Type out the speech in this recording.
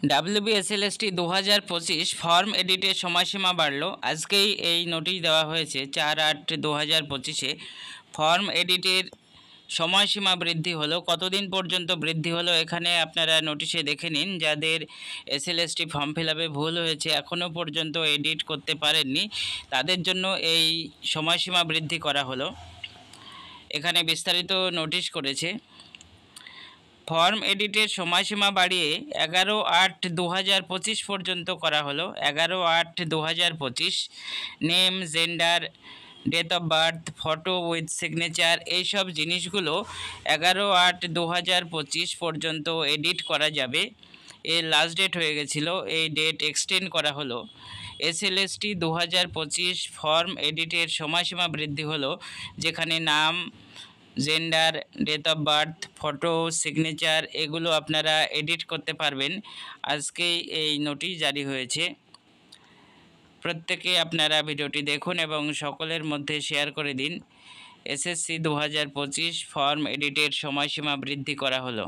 WBSLST 2025 form এডিটের সময়সীমা বাড়ল। আজকেই এই নোটিশ দেওয়া হয়েছে 4/8/2025-এ ফর্ম এডিটের সময়সীমা বৃদ্ধি হলো। কতদিন পর্যন্ত বৃদ্ধি হলো এখানে আপনারা নোটিশে দেখে নিন। যাদের SLST ফর্ম ফিল আপে ভুল হয়েছে, এখনও পর্যন্ত এডিট করতে পারেননি, তাদের জন্য এই সময়সীমা বৃদ্ধি করা হলো। এখানে বিস্তারিত নোটিশ করেছে। ফর্ম এডিটের সময়সীমা বাড়িয়ে 11/8/2025 পর্যন্ত করা হলো। 11/8/2025 name, gender, date of birth, photo with signature, এইসব জিনিসগুলো 11/8/2025 পর্যন্ত এডিট করা যাবে। এর লাস্ট ডেট হয়ে গেছিলো, এই ডেট এক্সটেন্ড করা হলো। SLST 2025 ফর্ম এডিটের সময়সীমা বৃদ্ধি হলো, যেখানে নাম, gender, date of birth, photo, signature এগুলো আপনারা এডিট করতে পারবেন। আজকেই এই নোটিশ জারি হয়েছে। প্রত্যেকে আপনারা ভিডিওটি দেখুন এবং সকলের মধ্যে শেয়ার করে দিন। SSC 2025 ফর্ম এডিটের সময়সীমা বৃদ্ধি করা হলো।